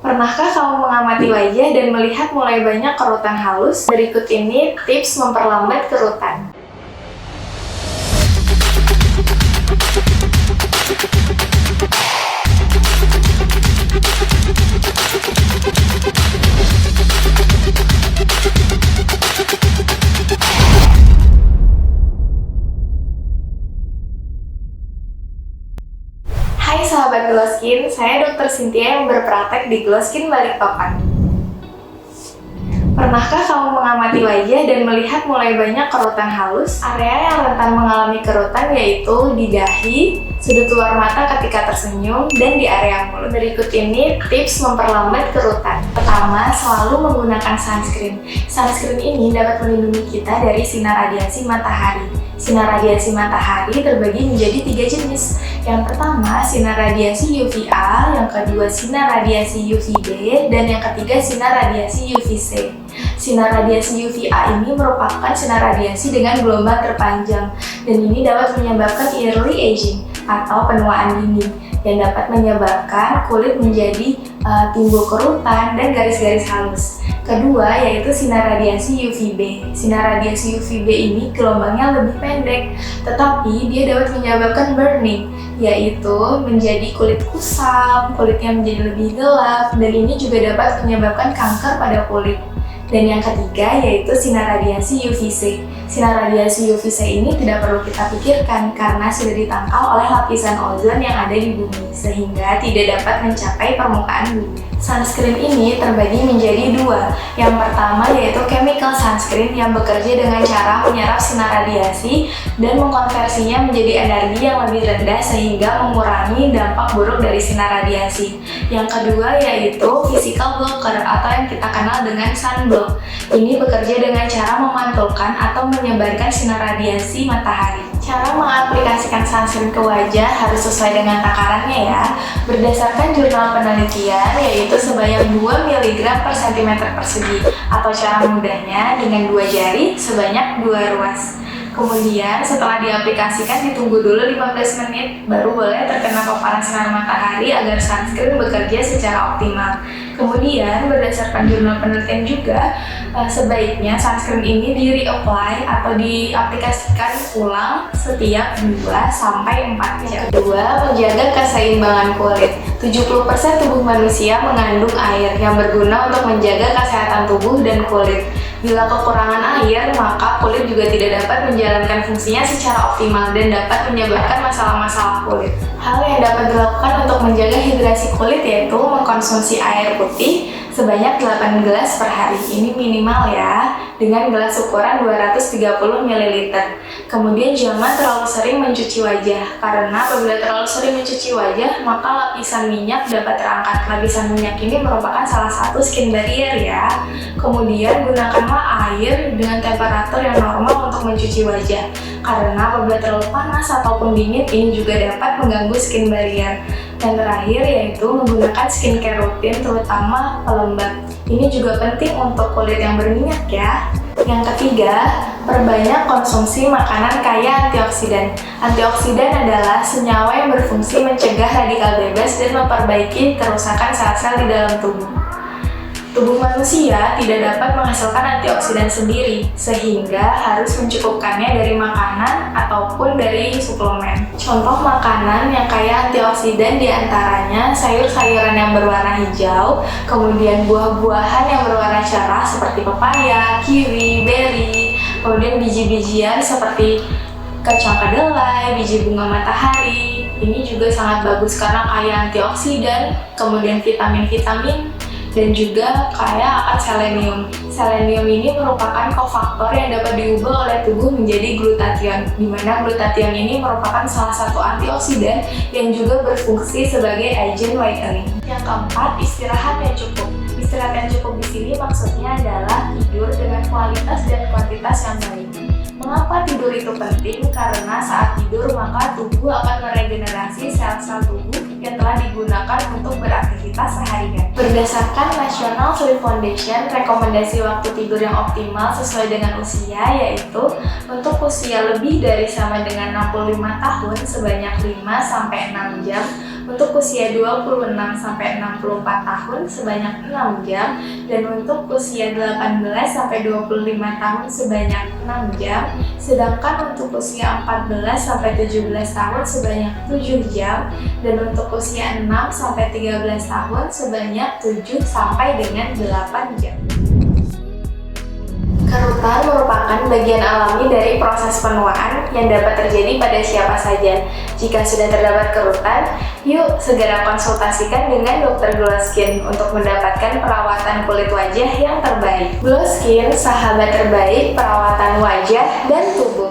Pernahkah kamu mengamati wajah dan melihat mulai banyak kerutan halus? Berikut ini tips memperlambat kerutan. Hai sahabat Glow Skin, saya Dr. Cynthia yang berpraktek di Glow Skin Balikpapan. Pernahkah kamu mengamati wajah dan melihat mulai banyak kerutan halus? Area yang rentan mengalami kerutan yaitu di dahi, sudut luar mata ketika tersenyum, dan di area mulut. Berikut ini tips memperlambat kerutan. Pertama, selalu menggunakan sunscreen. Sunscreen ini dapat melindungi kita dari sinar radiasi matahari. Sinar radiasi matahari terbagi menjadi 3 jenis. Yang pertama, sinar radiasi UVA, yang kedua sinar radiasi UVB, dan yang ketiga sinar radiasi UVC. Sinar radiasi UVA ini merupakan sinar radiasi dengan gelombang terpanjang, dan ini dapat menyebabkan early aging atau penuaan dini, yang dapat menyebabkan kulit menjadi timbul kerutan dan garis-garis halus. Kedua, yaitu sinar radiasi UVB. Sinar radiasi UVB ini gelombangnya lebih pendek, tetapi dia dapat menyebabkan burning, yaitu menjadi kulit kusam, kulitnya menjadi lebih gelap, dan ini juga dapat menyebabkan kanker pada kulit. Dan yang ketiga yaitu sinar radiasi UVC. Sinar radiasi UVC ini tidak perlu kita pikirkan karena sudah ditangkal oleh lapisan ozon yang ada di bumi, sehingga tidak dapat mencapai permukaan bumi. Sunscreen ini terbagi menjadi 2. Yang pertama yaitu chemical sunscreen yang bekerja dengan cara menyerap sinar radiasi dan mengkonversinya menjadi energi yang lebih rendah sehingga mengurangi dampak buruk dari sinar radiasi. Yang kedua yaitu physical blocker atau yang kita kenal dengan sunblock. Ini bekerja dengan cara memantulkan atau menyebarkan sinar radiasi matahari. Cara mengaplikasikan sunscreen ke wajah harus sesuai dengan takarannya ya. Berdasarkan jurnal penelitian yaitu sebanyak 2 mg per cm persegi, atau cara mudahnya dengan 2 jari sebanyak 2 ruas. Kemudian setelah diaplikasikan ditunggu dulu 15 menit baru boleh terkena paparan sinar matahari agar sunscreen bekerja secara optimal. Kemudian berdasarkan jurnal penelitian juga sebaiknya sunscreen ini di-reapply atau diaplikasikan ulang setiap 2-4 jam. Kedua, menjaga keseimbangan kulit. 70% tubuh manusia mengandung air yang berguna untuk menjaga kesehatan tubuh dan kulit. Bila kekurangan air, maka kulit juga tidak dapat menjalankan fungsinya secara optimal dan dapat menyebabkan masalah-masalah kulit. Hal yang dapat dilakukan untuk menjaga hidrasi kulit yaitu mengkonsumsi air putih sebanyak 8 gelas per hari. Ini minimal ya, dengan gelas ukuran 230 ml. Kemudian jangan terlalu sering mencuci wajah, karena apabila terlalu sering mencuci wajah, maka lapisan minyak dapat terangkat. Lapisan minyak ini merupakan salah satu skin barrier ya. Kemudian gunakanlah air dengan temperatur yang normal untuk mencuci wajah, karena apabila terlalu panas ataupun dingin ini juga dapat mengganggu skin barrier. Dan terakhir yaitu menggunakan skincare rutin terutama pelembab. Ini juga penting untuk kulit yang berminyak ya. Yang ketiga, perbanyak konsumsi makanan kaya antioksidan. Antioksidan adalah senyawa yang berfungsi mencegah radikal bebas dan memperbaiki kerusakan sel-sel di dalam tubuh. Tubuh manusia tidak dapat menghasilkan antioksidan sendiri, sehingga harus mencukupkannya dari makanan ataupun dari suplemen. Contoh makanan yang kaya antioksidan diantaranya sayur-sayuran yang berwarna hijau, kemudian buah-buahan yang berwarna cerah seperti pepaya, kiwi, beri, kemudian biji-bijian seperti kacang kedelai, biji bunga matahari. Ini juga sangat bagus karena kaya antioksidan, kemudian vitamin-vitamin, dan juga kaya akan selenium. Selenium ini merupakan kofaktor yang dapat diubah oleh tubuh menjadi glutathione, di mana glutathione ini merupakan salah satu antioksidan yang juga berfungsi sebagai agent whitening. Yang keempat, istirahat yang cukup. Istirahat yang cukup di sini maksudnya adalah tidur dengan kualitas dan kuantitas yang baik. Mengapa tidur itu penting? Karena saat tidur maka tubuh akan meregenerasi sel-sel tubuh yang telah digunakan untuk beraktivitas seharian. Berdasarkan National Sleep Foundation, rekomendasi waktu tidur yang optimal sesuai dengan usia yaitu untuk usia lebih dari sama dengan 65 tahun sebanyak 5-6 jam, Untuk usia 26-64 tahun sebanyak 6 jam, dan untuk usia 18-25 tahun sebanyak 6 jam, sedangkan untuk usia 14-17 tahun sebanyak 7 jam, dan untuk usia 6-13 tahun sebanyak 7 sampai dengan 8 jam. Kerutan merupakan bagian alami dari proses penuaan yang dapat terjadi pada siapa saja. Jika sudah terdapat kerutan, yuk segera konsultasikan dengan dokter Glow Skin untuk mendapatkan perawatan kulit wajah yang terbaik. Glow Skin, sahabat terbaik perawatan wajah dan tubuh.